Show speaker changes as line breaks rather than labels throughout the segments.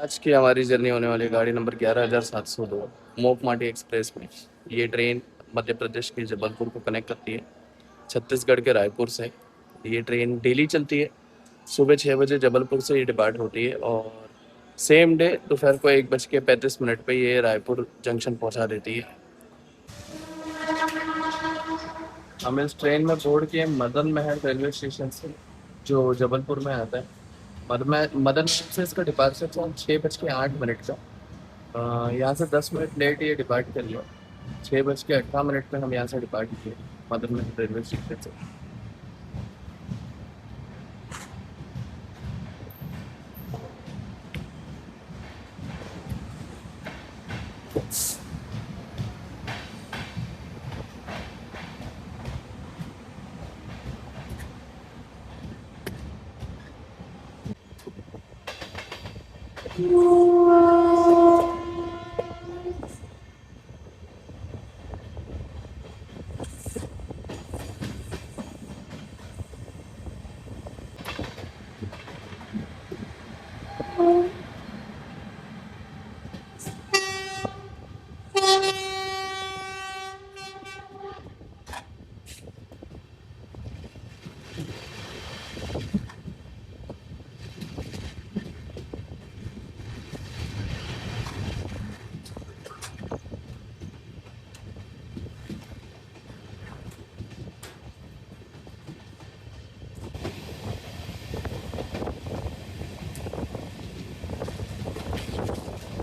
आज की हमारी जर्नी होने वाली गाड़ी नंबर 11,702 मोप माटी एक्सप्रेस में। ये ट्रेन मध्य प्रदेश के जबलपुर को कनेक्ट करती है छत्तीसगढ़ के रायपुर से। ये ट्रेन डेली चलती है। सुबह 6 बजे जबलपुर से ये डिपार्ट होती है और सेम डे दोपहर को 1:35 पे ये रायपुर जंक्शन पहुंचा देती है। हम इस ट्रेन में बोर्ड किए मदन महल रेलवे स्टेशन से, जो जबलपुर में आता है। मदन महल से इसका डिपार्चर था 6:08 का। यहाँ से 10 मिनट लेट ये डिपार्ट कर लिया। 6:18 में हम यहाँ से डिपार्ट किए मदन महल रेलवे स्टेशन से।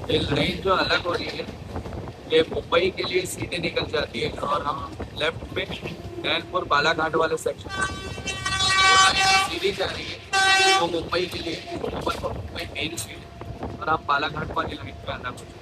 ये लाइन जो अलग हो रही है, ये मुंबई के लिए सीधे निकल जाती है और हम लेफ्ट में नैनपुर बालाघाट वाले सेक्शन सीधी जा रही है। वो मुंबई के लिए मुंबई मेन स्ट्रीट है और आप बालाघाट वाली लाइन पे आना कुछ।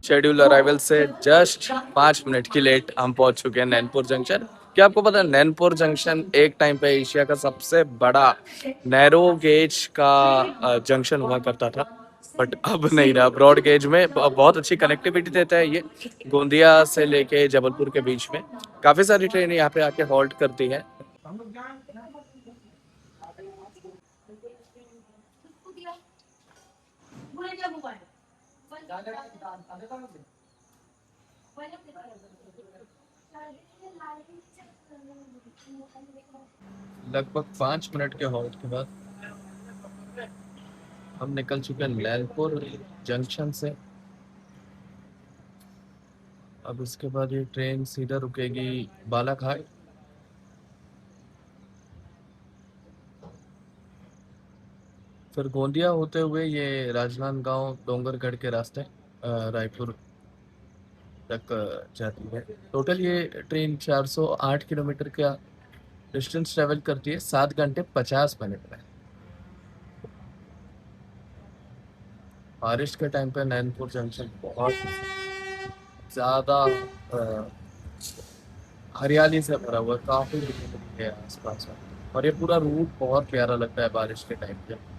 शेड्यूल अराइवल से जस्ट 5 मिनट की लेट हम पहुंच चुके हैं नैनपुर जंक्शन। क्या आपको पता है नैनपुर जंक्शन एक टाइम पे एशिया का सबसे बड़ा नैरो गेज का जंक्शन हुआ करता था, बट अब नहीं रहा। ब्रॉड गेज में बहुत अच्छी कनेक्टिविटी देता है ये। गोंदिया से लेके जबलपुर के बीच में काफी सारी ट्रेन यहाँ पे आके हॉल्ट करती है। लगभग 5 मिनट के हॉल्ट के बाद हम निकल चुके हैं नैनपुर जंक्शन से। अब इसके बाद ये ट्रेन सीधा रुकेगी बालाघाट। फिर गोंदिया होते हुए ये राजनांदगांव डोंगरगढ़ के रास्ते रायपुर तक जाती है। टोटल ये ट्रेन 408 किलोमीटर का डिस्टेंस ट्रेवल करती है 7 घंटे 50 मिनट में। बारिश के टाइम पे नैनपुर जंक्शन बहुत ज्यादा हरियाली से भरा हुआ है, काफी ग्रीनरी है आसपास में। और ये पूरा रूट बहुत प्यारा लगता है बारिश के टाइम पे।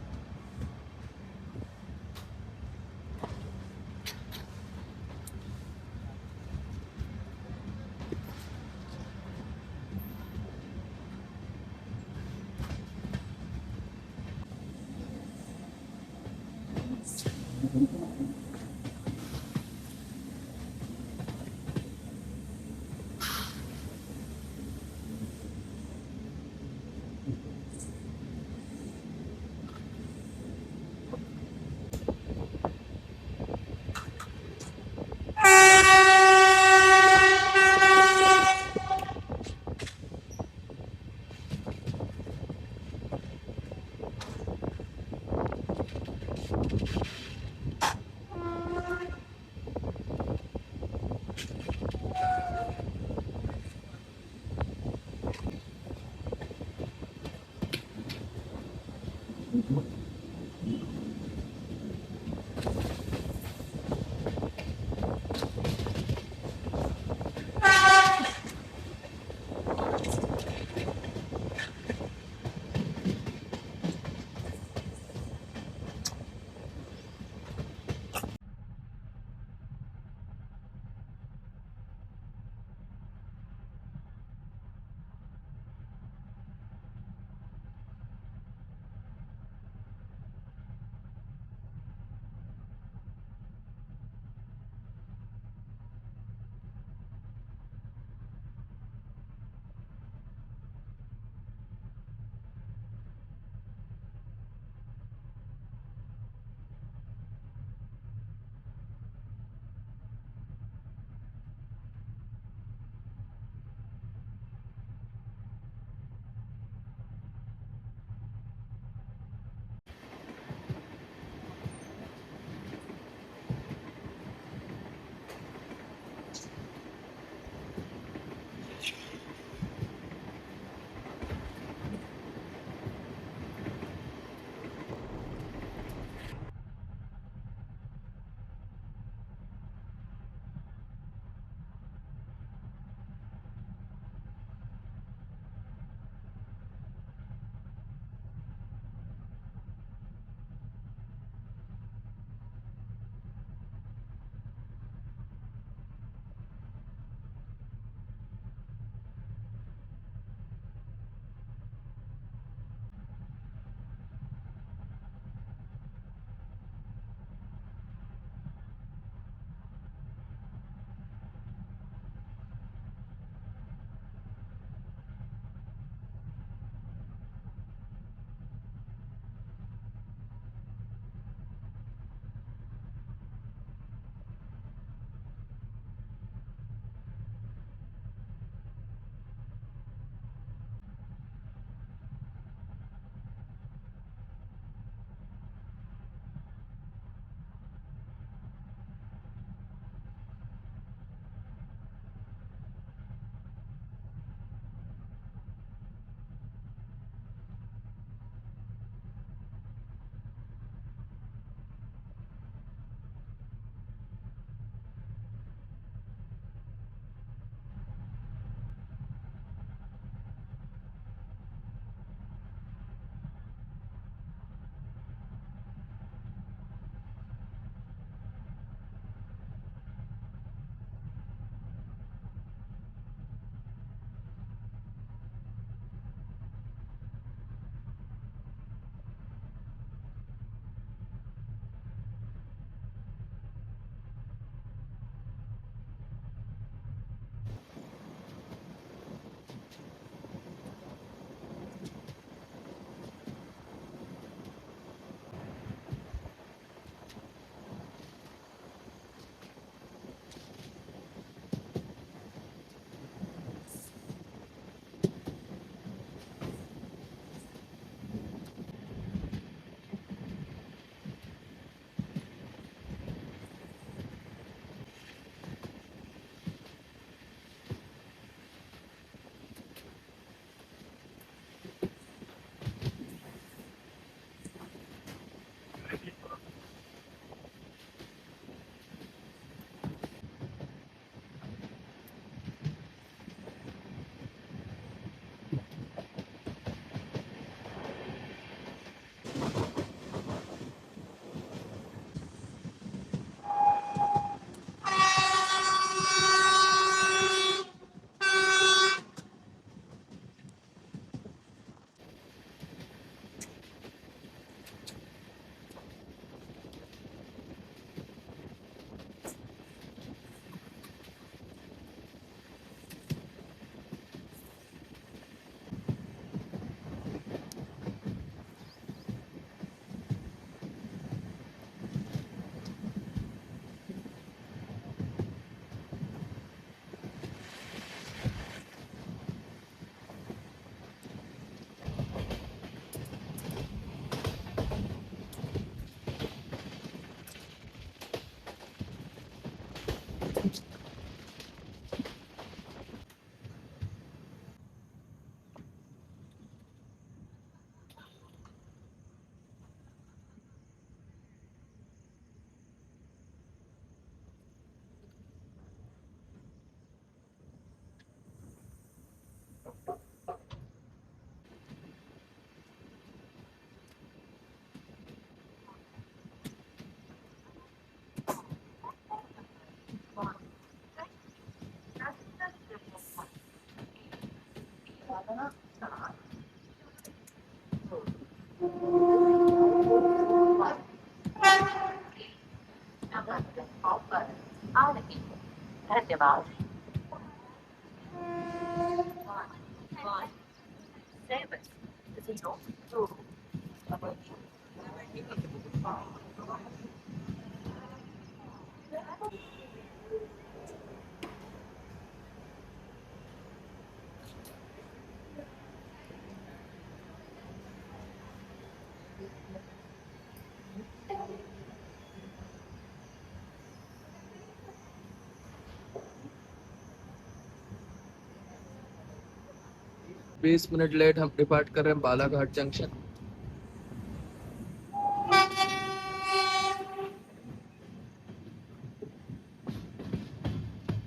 20 मिनट लेट हम डिपार्ट कर रहे हैं बालाघाट जंक्शन।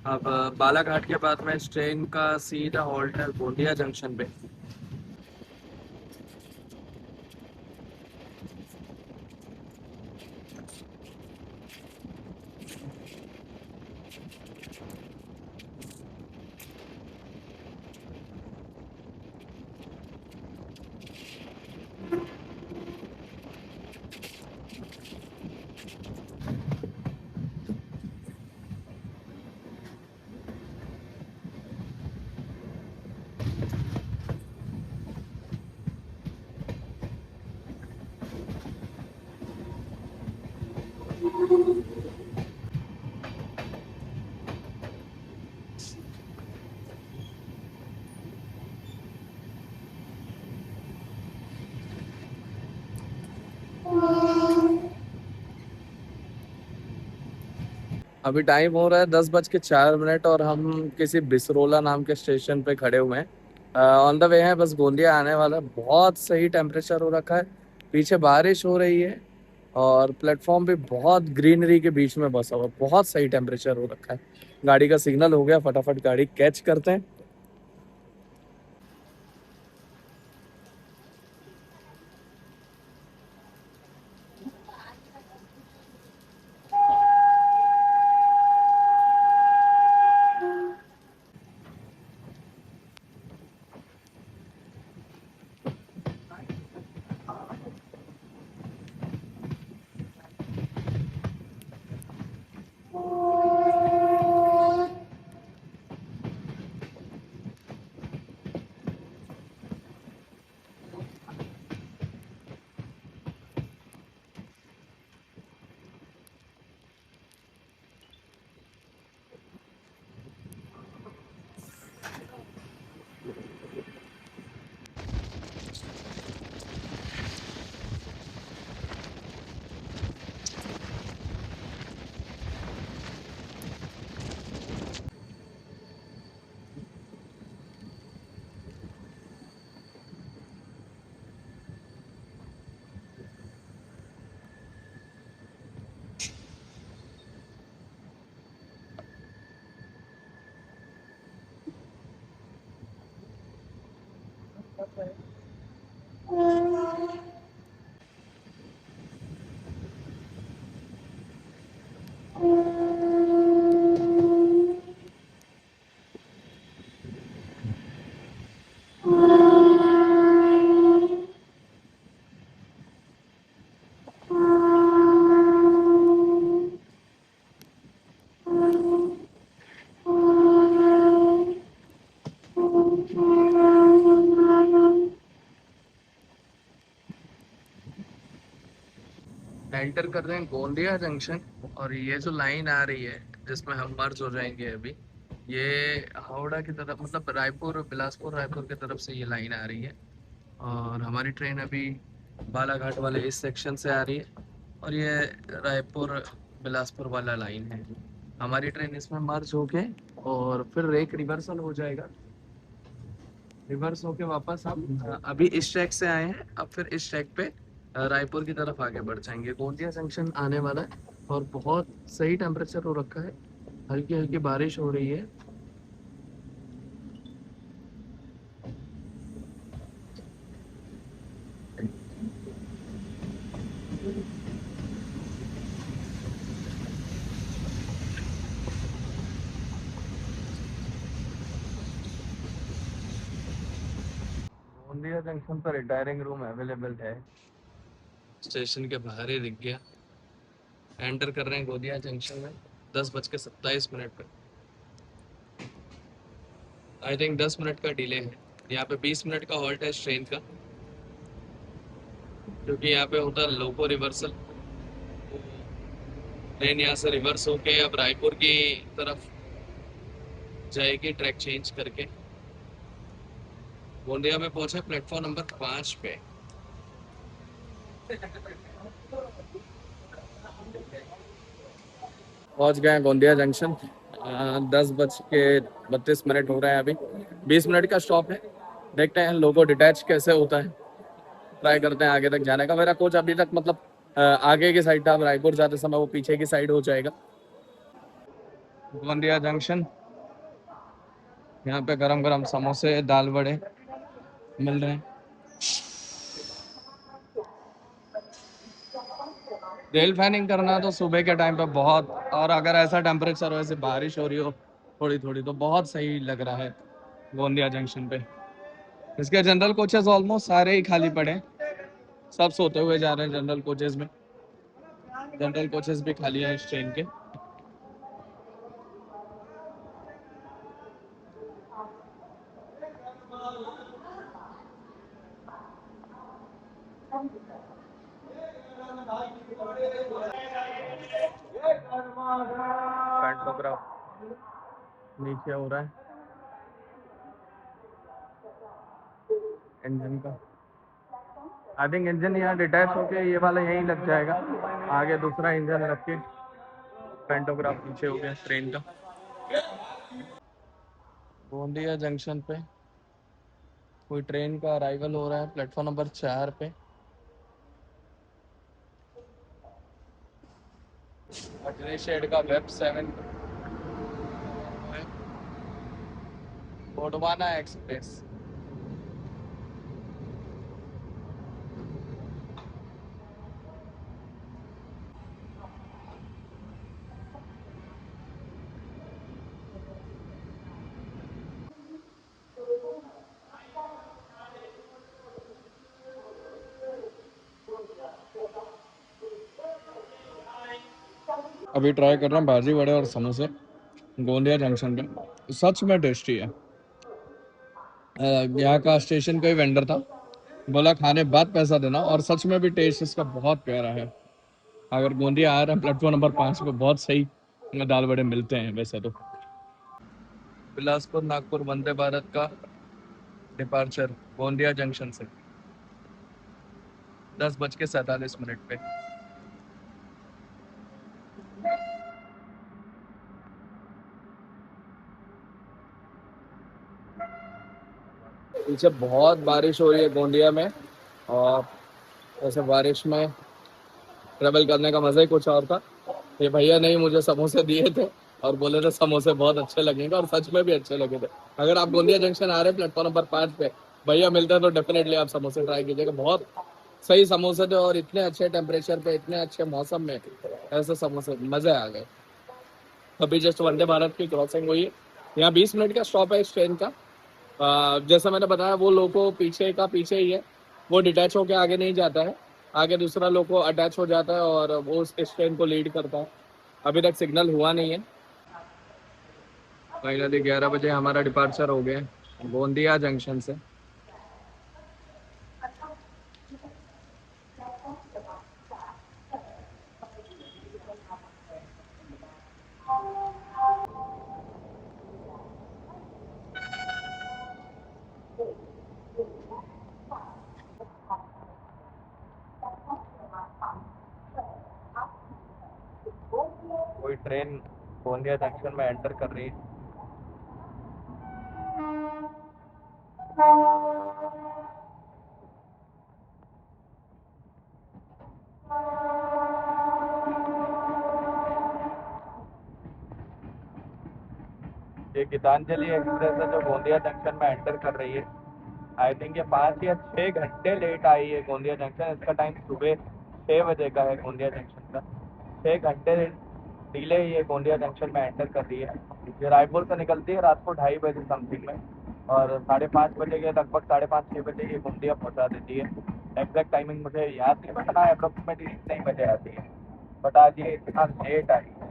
अब बालाघाट के बाद में इस ट्रेन का सीधा हॉल्ट है गोंदिया जंक्शन पे। अभी टाइम हो रहा है 10:04 और हम किसी बिसरोला नाम के स्टेशन पे खड़े हुए हैं। ऑन द वे है, बस गोंदिया आने वाला है। बहुत सही टेम्परेचर हो रखा है, पीछे बारिश हो रही है और प्लेटफॉर्म भी बहुत ग्रीनरी के बीच में बसा हुआ। बहुत सही टेम्परेचर हो रखा है। गाड़ी का सिग्नल हो गया, फटाफट गाड़ी कैच करते हैं। एंटर कर रहे हैं गोंदिया जंक्शन और ये जो लाइन आ रही है जिसमें हम मर्ज हो जाएंगे अभी, ये हावड़ा की तरफ, मतलब रायपुर, बिलासपुर रायपुर की तरफ से ये लाइन आ रही है। और हमारी ट्रेन अभी बालाघाट वाले इस सेक्शन से आ रही है और ये रायपुर बिलासपुर वाला लाइन है। हमारी ट्रेन इसमें मर्ज होके और फिर एक रिवर्सल हो जाएगा। रिवर्स होके वापस हम अभी इस ट्रैक से आए हैं, अब फिर इस ट्रैक पे रायपुर की तरफ आगे बढ़ जाएंगे। गोंदिया जंक्शन आने वाला है और बहुत सही टेम्परेचर हो रखा है, हल्की हल्की बारिश हो रही है। जंक्शन पर रिटायरिंग रूम अवेलेबल है। स्टेशन के बाहर ही दिख गया। एंटर कर रहे हैं गोंदिया जंक्शन में 10:27 पर। आई थिंक 10 मिनट का डिले है। यहाँ पे 20 मिनट का हॉल्ट है ट्रेन का, क्योंकि यहाँ पे होता है लोको रिवर्सल। ट्रेन यहाँ से रिवर्स होके अब रायपुर की तरफ जाएगी ट्रैक चेंज करके। गोंदिया में पहुंचे प्लेटफॉर्म नंबर 5 पे। पहुंच गए हैं गोंदिया जंक्शन। 10:32 हो रहे हैं अभी। 20 मिनट का स्टॉप है। देखते हैं लोगो डिटैच कैसे होता है। ट्राई करते हैं आगे तक जाने का। मेरा कोच अभी तक मतलब आगे की साइड था, अब रायपुर जाते समय वो पीछे की साइड हो जाएगा। गोंदिया जंक्शन, यहाँ पे गरम गरम समोसे दाल बड़े मिल रहे हैं। रेल फैनिंग करना तो सुबह के टाइम पे बहुत, और अगर ऐसा टेम्परेचर हो, ऐसे बारिश हो रही हो थोड़ी थोड़ी, तो बहुत सही लग रहा है गोंदिया जंक्शन पे। इसके जनरल कोचेस ऑलमोस्ट सारे ही खाली पड़े हैं, सब सोते हुए जा रहे हैं जनरल कोचेस में। जनरल कोचेस भी खाली हैं इस ट्रेन के। पैंटोग्राफ नीचे हो रहा है इंजन का। आई थिंक इंजन यहाँ डिटैच होके ये वाला यहीं लग जाएगा, आगे दूसरा इंजन रख के पैंटोग्राफ नीचे हो गया ट्रेन का। गोंदिया जंक्शन पे कोई ट्रेन का अराइवल हो रहा है प्लेटफॉर्म नंबर 4 पे। अजय शेड का वेब 7 गोंडवाना एक्सप्रेस। अभी ट्राई कर रहे हैं भाजी वड़े और समोसे गोंदिया जंक्शन पे। सच में टेस्टी है। यहाँ का स्टेशन का ही वेंडर था, बोला खाने बाद पैसा देना, और सच में भी टेस्ट इसका बहुत प्यारा है। अगर गोंदिया आ रहे हैं प्लेटफॉर्म नंबर 5 पे, बहुत सही दाल बड़े मिलते हैं वैसे तो। बिलासपुर नागपुर वंदे भारत का डिपार्चर गोंदिया जंक्शन से 10:47 पे। पीछे बहुत बारिश हो रही है गोंदिया में, और ऐसे बारिश में ट्रेवल करने का मजा ही कुछ और था। ये भैया ने मुझे समोसे दिए थे और बोले थे समोसे बहुत अच्छे लगेंगे, और सच में भी अच्छे लगे थे। अगर आप गोंदिया जंक्शन आ रहे हैं प्लेटफॉर्म नंबर 5 पे, भैया मिलते हैं तो डेफिनेटली आप समोसे ट्राई कीजिएगा। बहुत सही समोसे थे, और इतने अच्छे टेम्परेचर पे इतने अच्छे मौसम में ऐसे समोसे, मजे आ गए। अभी जस्ट वंदे भारत की क्रॉसिंग हुई है। यहाँ 20 मिनट का स्टॉप है इस ट्रेन का। जैसा मैंने बताया, वो लोको पीछे का पीछे ही है, वो डिटैच होके आगे नहीं जाता है। आगे दूसरा लोको अटैच हो जाता है और वो इस ट्रेन को लीड करता है। अभी तक सिग्नल हुआ नहीं है। फाइनली 11 बजे हमारा डिपार्चर हो गया गोंदिया जंक्शन से। कोई ट्रेन गोंदिया जंक्शन में एंटर कर रही है। ये गीतांजलि एक्सप्रेस है जो गोंदिया जंक्शन में एंटर कर रही है। आई थिंक ये 5 या 6 घंटे लेट आई है गोंदिया जंक्शन। इसका टाइम सुबह 6 बजे का है गोंदिया जंक्शन का। 6 घंटे डिले ये गोंदिया जंक्शन में एंटर कर रही है। ये रायपुर से निकलती है रात को 2:30 बजे समथिंग में, और 5:30 बजे के लगभग 5:30-6 बजे ये गोंदिया पहुंचा देती है। एग्जैक्ट टाइमिंग मुझे याद नहीं, बट हाँ अप्रोक्सीमेटली इतने ही बजे आती है। बट आज ये इतना लेट आई है।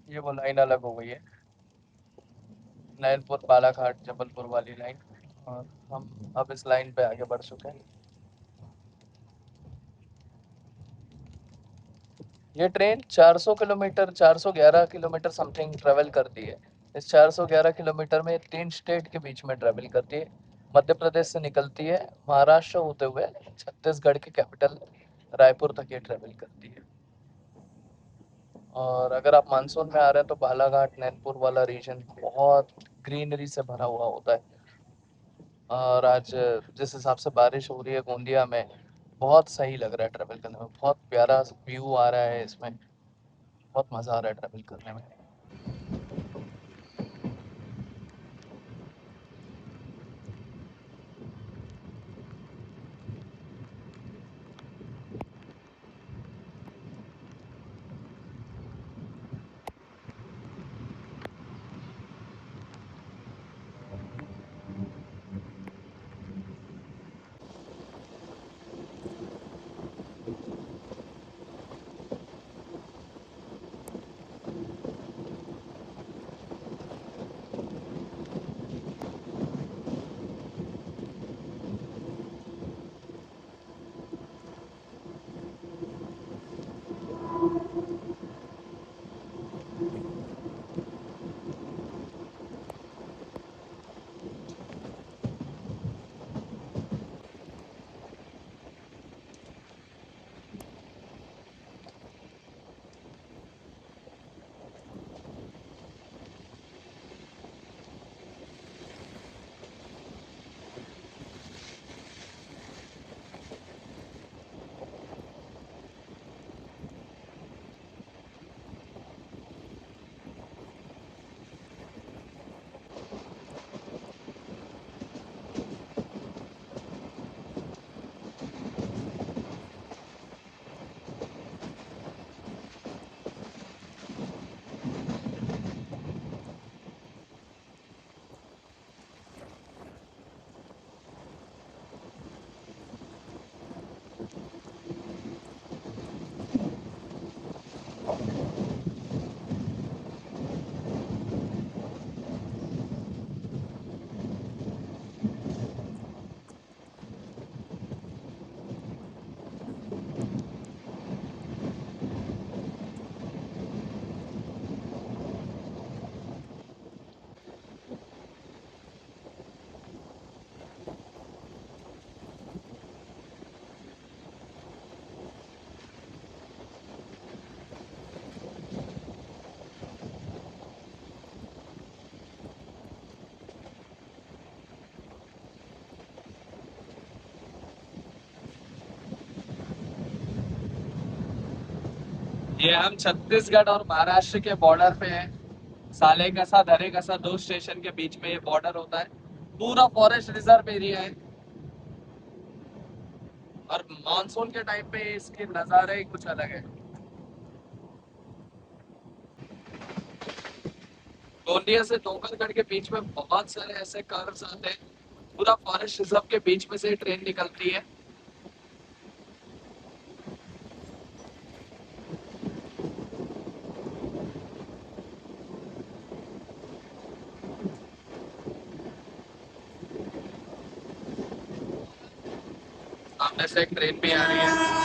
ये वो लाइन अलग हो गई है, नैनपुर बालाघाट जबलपुर वाली लाइन, और हम अब इस लाइन पे आगे बढ़ चुके हैं। ये train 400 kilometre 411 kilometre something travel करती है। इस 411 किलोमीटर में 3 स्टेट के बीच में ट्रेवल करती है। मध्य प्रदेश से निकलती है, महाराष्ट्र होते हुए छत्तीसगढ़ के कैपिटल रायपुर तक ये ट्रेवल करती है। और अगर आप मानसून में आ रहे हैं तो बालाघाट नैनपुर वाला रीजन बहुत ग्रीनरी से भरा हुआ होता है। और आज जिस हिसाब से बारिश हो रही है गोंदिया में, बहुत सही लग रहा है ट्रेवल करने में। बहुत प्यारा व्यू आ रहा है इसमें, बहुत मज़ा आ रहा है ट्रेवल करने में। ये हम छत्तीसगढ़ और महाराष्ट्र के बॉर्डर पे हैं। सालेकसा दरेकसा 2 स्टेशन के बीच में ये बॉर्डर होता है। पूरा फॉरेस्ट रिजर्व एरिया है। और मानसून के टाइम पे इसके नज़ारे ही कुछ अलग है। गोंदिया से डोंगरगढ़ के बीच में बहुत सारे ऐसे कर्व्स आते हैं। पूरा फॉरेस्ट रिजर्व के बीच में से ट्रेन निकलती है। सामने से एक ट्रेन भी आ रही है।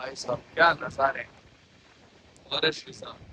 भाई साहब क्या नजारे, बारिश के साथ।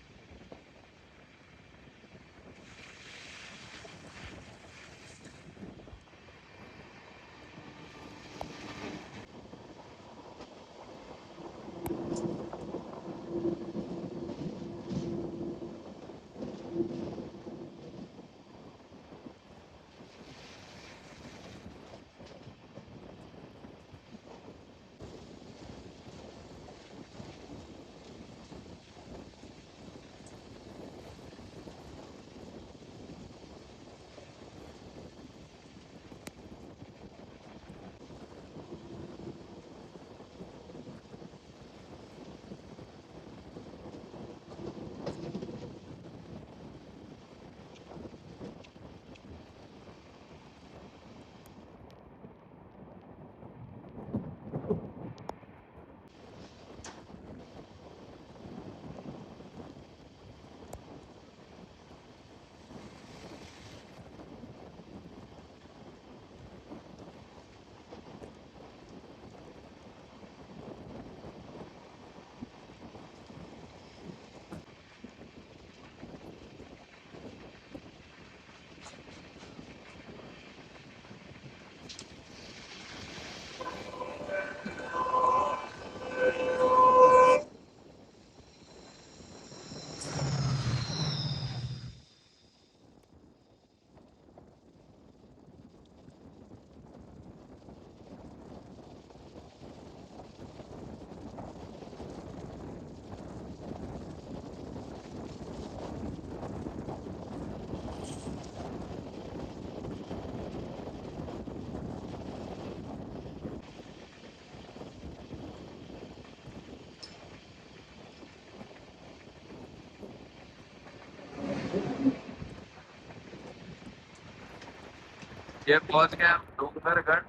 ये पहुंच गए हम डोंगरगढ़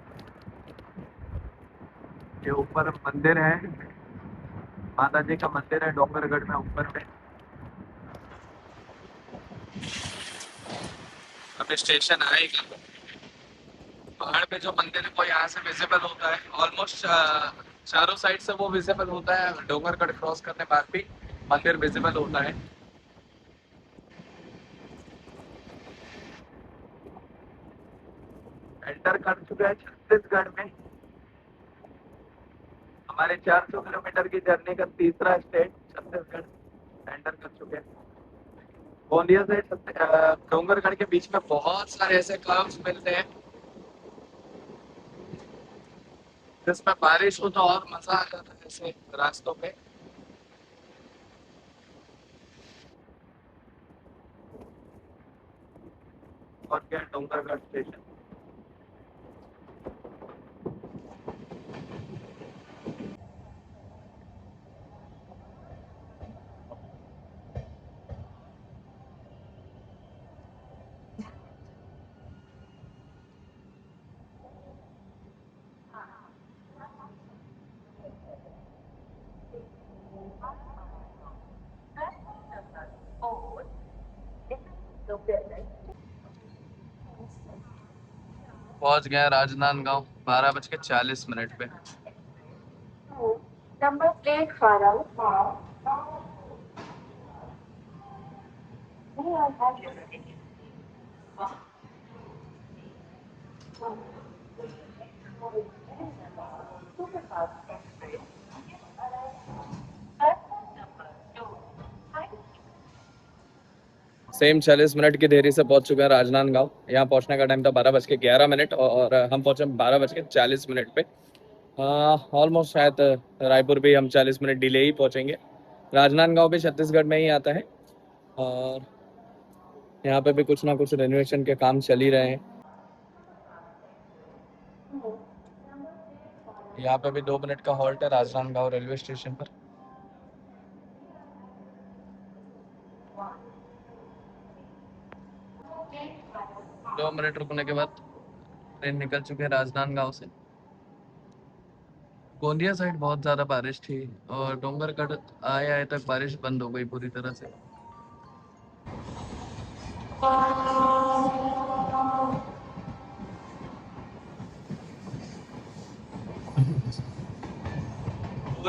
के ऊपर मंदिर है, माता जी का मंदिर है डोंगरगढ़ में ऊपर में। अभी स्टेशन आएगा। पहाड़ पे जो मंदिर है वो यहाँ से विजिबल होता है ऑलमोस्ट, चारों साइड से वो विजिबल होता है। डोंगरगढ़ क्रॉस करने बाद भी मंदिर विजिबल होता है। एंटर कर चुके हैं छत्तीसगढ़ में। हमारे 400 किलोमीटर की जर्नी का तीसरा स्टेट छत्तीसगढ़ एंटर कर चुके हैं। गोंदिया से डोंगरगढ़ के बीच में बहुत सारे ऐसे कर्व्स मिलते हैं जिसमें बारिश हो तो और मजा आ जाता है ऐसे रास्तों पे। और क्या डोंगरगढ़ स्टेशन। पहुंच गया राजनांदगांव 12:40 पे।
नंबर प्लेटफॉर्म
सेम 40 मिनट की देरी से पहुंच चुके हैं राजनांदगांव। यहाँ पहुंचने का टाइम था 12:11 और हम पहुंचे 12:40 पे। ऑलमोस्ट शायद रायपुर भी हम 40 मिनट डिले ही पहुंचेंगे। राजनांदगांव भी छत्तीसगढ़ में ही आता है और यहाँ पे भी कुछ ना कुछ रेनोवेशन के काम चल ही रहे हैं। यहाँ पे भी 2 मिनट का हॉल्ट है राजनांदगांव रेलवे स्टेशन पर। 2 मिनट रुकने के बाद ट्रेन निकल चुके हैं राजनांदगांव से। गोंदिया साइड बहुत ज्यादा बारिश थी और डोंगरगढ़ आए आए तक बारिश बंद हो गई पूरी तरह से।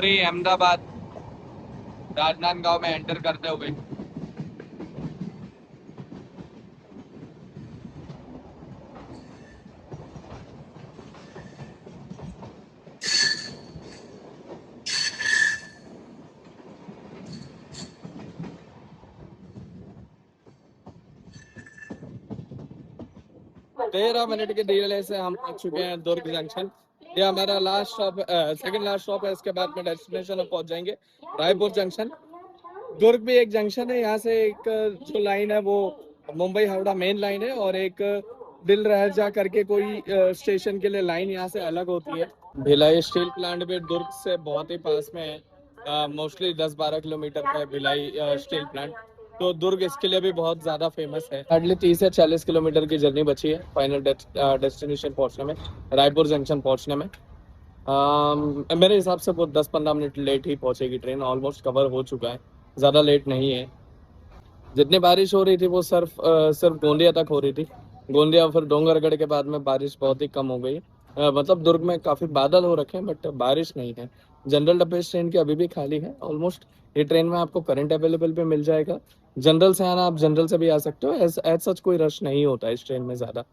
शिवपुरी अहमदाबाद राजनांदगांव में एंटर करते हुए। तेरह मिनट के डिले से हम पहुंच चुके हैं दुर्ग जंक्शन। ये हमारा last stop, second last stop है। इसके बाद में डेस्टिनेशन में पहुंच जाएंगे रायपुर जंक्शन। दुर्ग भी एक जंक्शन है। यहाँ से एक जो लाइन है वो मुंबई हावड़ा मेन लाइन है, और एक दिल रह जा करके कोई स्टेशन के लिए लाइन यहाँ से अलग होती है। भिलाई स्टील प्लांट भी दुर्ग से बहुत ही पास में है, मोस्टली 10-12 किलोमीटर का है भिलाई स्टील प्लांट। तो दुर्ग इसके लिए भी बहुत ज़्यादा फेमस है। हार्डली 30 से 40 किलोमीटर की जर्नी बची है फाइनल डेस्टिनेशन पहुंचने में, रायपुर जंक्शन पहुंचने में। मेरे हिसाब से वो 10-15 मिनट लेट ही पहुंचेगी ट्रेन। ऑलमोस्ट कवर हो चुका है, ज़्यादा लेट नहीं है। जितनी बारिश हो रही थी वो सिर्फ गोंदिया तक हो रही थी। गोंदिया और फिर डोंगरगढ़ के बाद में बारिश बहुत ही कम हो गई। मतलब दुर्ग में काफ़ी बादल हो रखे हैं बट बारिश नहीं है। जनरल डब्बे ट्रेन की अभी भी खाली है ऑलमोस्ट। ये ट्रेन में आपको करंट अवेलेबल भी मिल जाएगा। जनरल से आना, आप जनरल से भी आ सकते हो। एज सच कोई रश नहीं होता इस ट्रेन में ज़्यादा।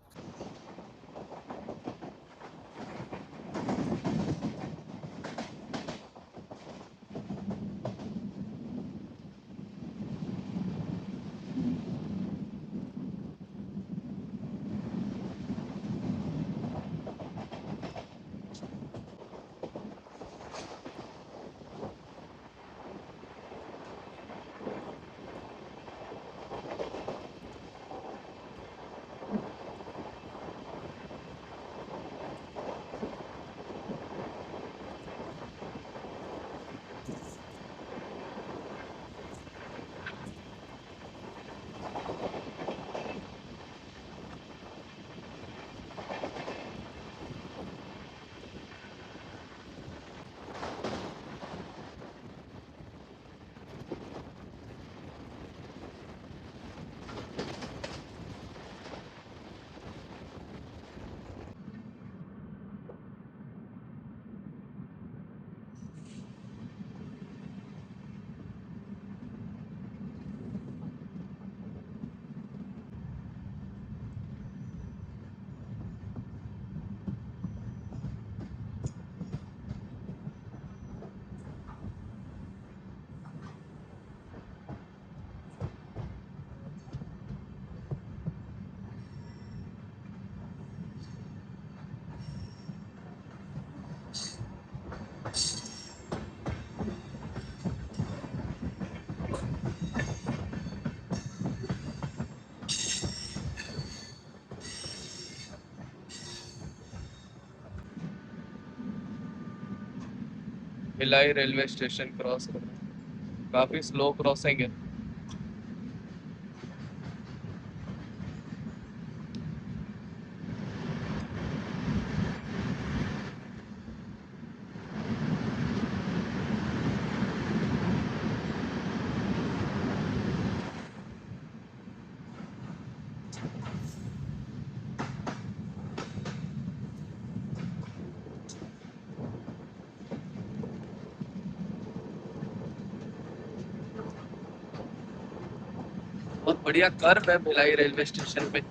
भिलाई रेलवे स्टेशन क्रॉस कर, काफ़ी स्लो क्रॉसिंग है। बहुत बढ़िया कर्व है भिलाई रेलवे स्टेशन पे।